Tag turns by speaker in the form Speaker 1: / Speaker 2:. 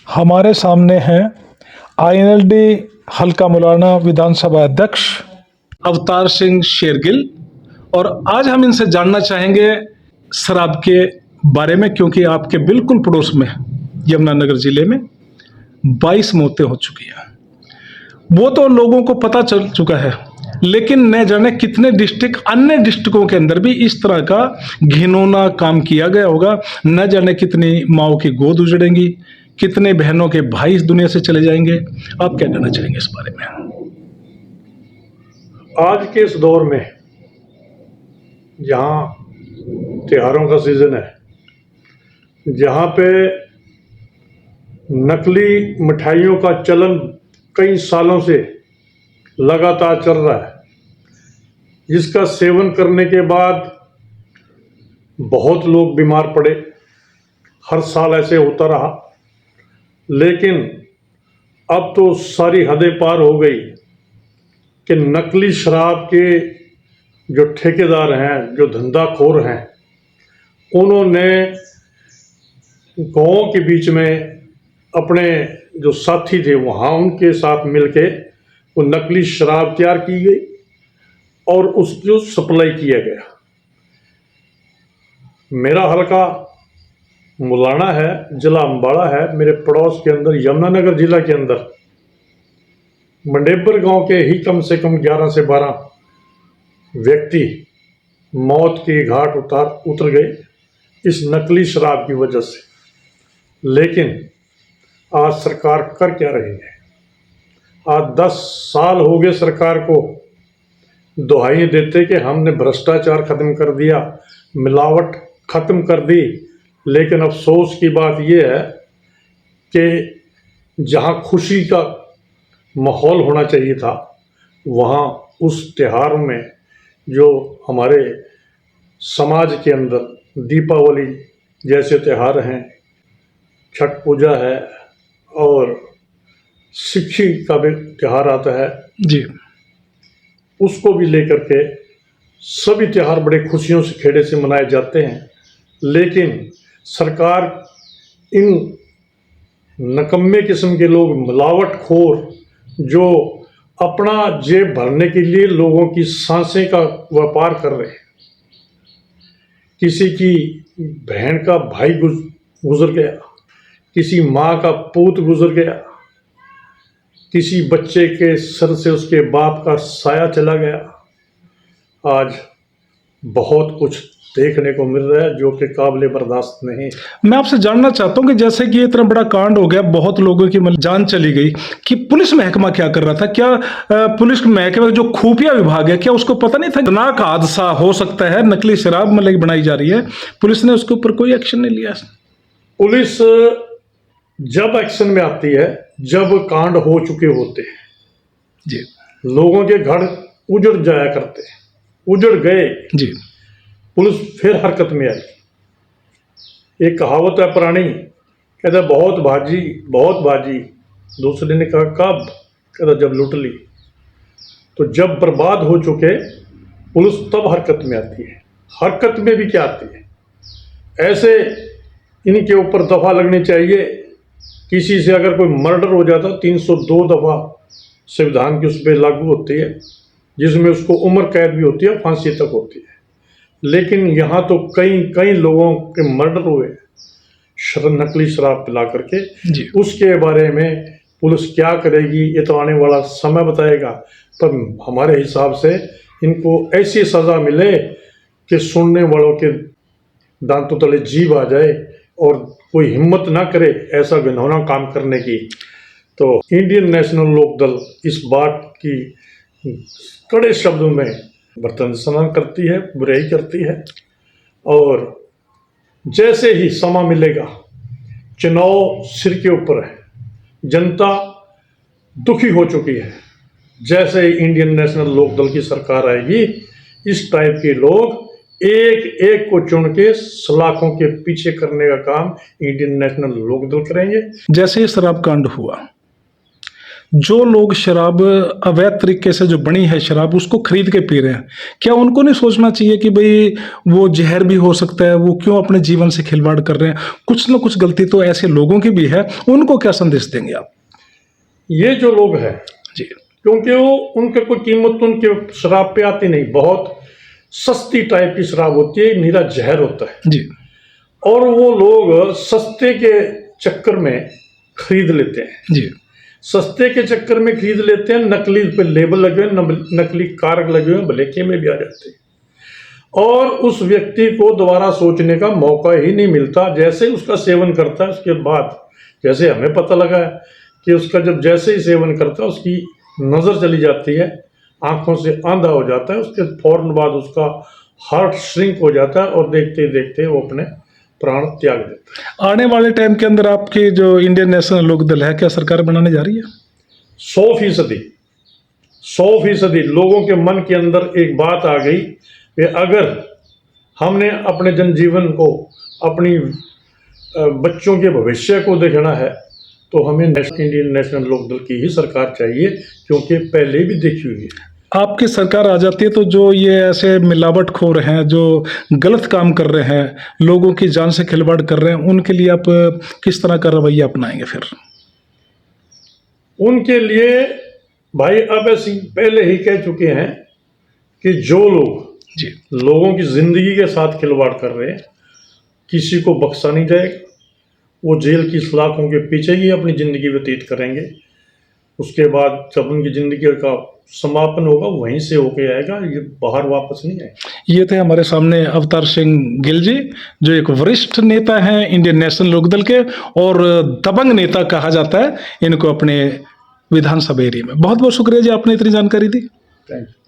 Speaker 1: हमारे सामने हैं आईएनएलडी हल्का मुलाना विधानसभा अध्यक्ष अवतार सिंह शेरगिल और आज हम इनसे जानना चाहेंगे शराब के बारे में, क्योंकि आपके बिल्कुल पड़ोस में यमुनानगर जिले में 22 मौतें हो चुकी हैं। वो तो लोगों को पता चल चुका है, लेकिन न जाने कितने डिस्ट्रिक्ट, अन्य डिस्ट्रिक्टों के अंदर भी इस तरह का घिनौना काम किया गया होगा। न जाने कितनी माओं की गोद उजड़ेंगी, कितने बहनों के भाई इस दुनिया से चले जाएंगे। आप क्या कहना चाहेंगे इस बारे में?
Speaker 2: आज के इस दौर में जहाँ त्योहारों का सीजन है, जहाँ पे नकली मिठाइयों का चलन कई सालों से लगातार चल रहा है, जिसका सेवन करने के बाद बहुत लोग बीमार पड़े, हर साल ऐसे होता रहा। लेकिन अब तो सारी हदें पार हो गई कि नकली शराब के जो ठेकेदार हैं, जो धंधाखोर हैं, उन्होंने गाँव के बीच में अपने जो साथी थे वहाँ उनके साथ मिलके वो नकली शराब तैयार की गई और उसको सप्लाई किया गया। मेरा हल्का मुलाना है, जिला अम्बाड़ा है। मेरे पड़ोस के अंदर यमुनानगर जिला के अंदर मंडेबर गांव के ही कम से कम 11 से 12 व्यक्ति मौत के घाट उतर गए इस नकली शराब की वजह से। लेकिन आज सरकार कर क्या रही है? आज 10 साल हो गए सरकार को दुहाई देते कि हमने भ्रष्टाचार खत्म कर दिया, मिलावट खत्म कर दी। लेकिन अफसोस की बात यह है कि जहां खुशी का माहौल होना चाहिए था, वहां उस त्योहार में जो हमारे समाज के अंदर दीपावली जैसे त्योहार हैं, छठ पूजा है और सिक्खी का भी त्यौहार आता है
Speaker 1: जी,
Speaker 2: उसको भी लेकर के सभी त्यौहार बड़े खुशियों से खेड़े से मनाए जाते हैं। लेकिन सरकार इन नकम्मे किस्म के लोग, मिलावटखोर, जो अपना जेब भरने के लिए लोगों की सांसें का व्यापार कर रहे हैं, किसी की बहन का भाई गुजर गया, किसी माँ का पूत गुजर गया, किसी बच्चे के सर से उसके बाप का साया चला गया। आज बहुत कुछ देखने को मिल रहा है जो कि काबिले बर्दाश्त नहीं।
Speaker 1: मैं आपसे जानना चाहता हूं कि जैसे कि इतना बड़ा कांड हो गया, बहुत लोगों की जान चली गई, कि पुलिस महकमा क्या कर रहा था? क्या पुलिस महकमा जो खुफिया विभाग है, क्या उसको पता नहीं था खतरनाक हादसा हो सकता है, नकली शराब मतलब बनाई जा रही है? पुलिस ने उसके ऊपर कोई एक्शन नहीं लिया?
Speaker 2: पुलिस जब एक्शन में आती है जब कांड हो चुके होते हैं
Speaker 1: जी,
Speaker 2: लोगों के घर उजड़ जाया करते हैं, उजड़ गए
Speaker 1: जी,
Speaker 2: पुलिस फिर हरकत में आई। एक कहावत है पुरानी, कहता बहुत भाजी। दूसरे ने कहा कब? कहता जब लूट ली। तो जब बर्बाद हो चुके पुलिस तब हरकत में आती है। हरकत में भी क्या आती है, ऐसे इनके ऊपर दफा लगनी चाहिए। किसी से अगर कोई मर्डर हो जाता 302 दफा संविधान की उस पर लागू होती है, जिसमें उसको उम्र कैद भी होती है, फांसी तक होती है। लेकिन यहाँ तो कई लोगों के मर्डर हुए नकली शराब पिला करके। उसके बारे में पुलिस क्या करेगी ये तो आने वाला समय बताएगा। पर हमारे हिसाब से इनको ऐसी सज़ा मिले कि सुनने वालों के दांतों तले जीभ आ जाए और कोई हिम्मत ना करे ऐसा घिनौना काम करने की। तो इंडियन नेशनल लोकदल इस बात की कड़े शब्दों में बर्तनसना करती है, बुराई करती है। और जैसे ही समय मिलेगा, चुनाव सिर के ऊपर है, जनता दुखी हो चुकी है। जैसे ही इंडियन नेशनल लोकदल की सरकार आएगी, इस टाइप के लोग एक एक को चुन के सलाखों के पीछे करने का काम इंडियन नेशनल लोकदल करेंगे।
Speaker 1: जैसे ही शराब कांड हुआ जो लोग शराब अवैध तरीके से जो बनी है शराब उसको खरीद के पी रहे हैं, क्या उनको नहीं सोचना चाहिए कि भाई वो जहर भी हो सकता है, वो क्यों अपने जीवन से खिलवाड़ कर रहे हैं? कुछ ना कुछ गलती तो ऐसे लोगों की भी है, उनको क्या संदेश देंगे आप?
Speaker 2: ये जो लोग हैं
Speaker 1: जी
Speaker 2: क्योंकि वो उनके कोई कीमत तो उनके शराब पे आती नहीं, बहुत सस्ती टाइप की शराब होती है, नीरा जहर होता है,
Speaker 1: जी
Speaker 2: और वो लोग सस्ते के चक्कर में खरीद लेते हैं।
Speaker 1: जी
Speaker 2: सस्ते के चक्कर में खरीद लेते हैं, नकली पे लेबल लगे हुए, नकली कारक लगे हुए, भलेखे में भी आ जाते हैं, और उस व्यक्ति को दोबारा सोचने का मौका ही नहीं मिलता। जैसे ही उसका सेवन करता है उसके बाद, जैसे हमें पता लगा है कि उसका जब जैसे ही सेवन करता है उसकी नज़र चली जाती है, आंखों से अंधा हो जाता है, उसके फौरन बाद उसका हार्ट श्रिंक हो जाता है और देखते देखते वो अपने प्राण त्याग देता है।
Speaker 1: आने वाले टाइम के अंदर आपकी जो इंडियन नेशनल लोकदल है, क्या सरकार बनाने जा रही है?
Speaker 2: 100% लोगों के मन के अंदर एक बात आ गई कि अगर हमने अपने जनजीवन को, अपनी बच्चों के भविष्य को देखना है तो हमें इंडियन नेशनल लोकदल की ही सरकार चाहिए, क्योंकि पहले भी देखी हुई है।
Speaker 1: आपकी सरकार आ जाती है तो जो ये ऐसे मिलावटखोर हैं, जो गलत काम कर रहे हैं, लोगों की जान से खिलवाड़ कर रहे हैं, उनके लिए आप किस तरह का रवैया अपनाएंगे फिर?
Speaker 2: उनके लिए भाई अब ऐसी पहले ही कह चुके हैं कि जो लोग
Speaker 1: जी
Speaker 2: लोगों की जिंदगी के साथ खिलवाड़ कर रहे हैं, किसी को बख्शा नहीं जाएगा। वो जेल की सलाखों के पीछे ही अपनी ज़िंदगी व्यतीत करेंगे। उसके बाद जब उनकी ज़िंदगी का समापन होगा वहीं से होके आएगा, ये बाहर वापस नहीं आएगा।
Speaker 1: ये थे हमारे सामने अवतार सिंह गिल जी, जो एक वरिष्ठ नेता हैं इंडियन नेशनल लोकदल के और दबंग नेता कहा जाता है इनको अपने विधानसभा एरिया में। बहुत बहुत शुक्रिया जी, आपने इतनी जानकारी दी।
Speaker 2: Thank you.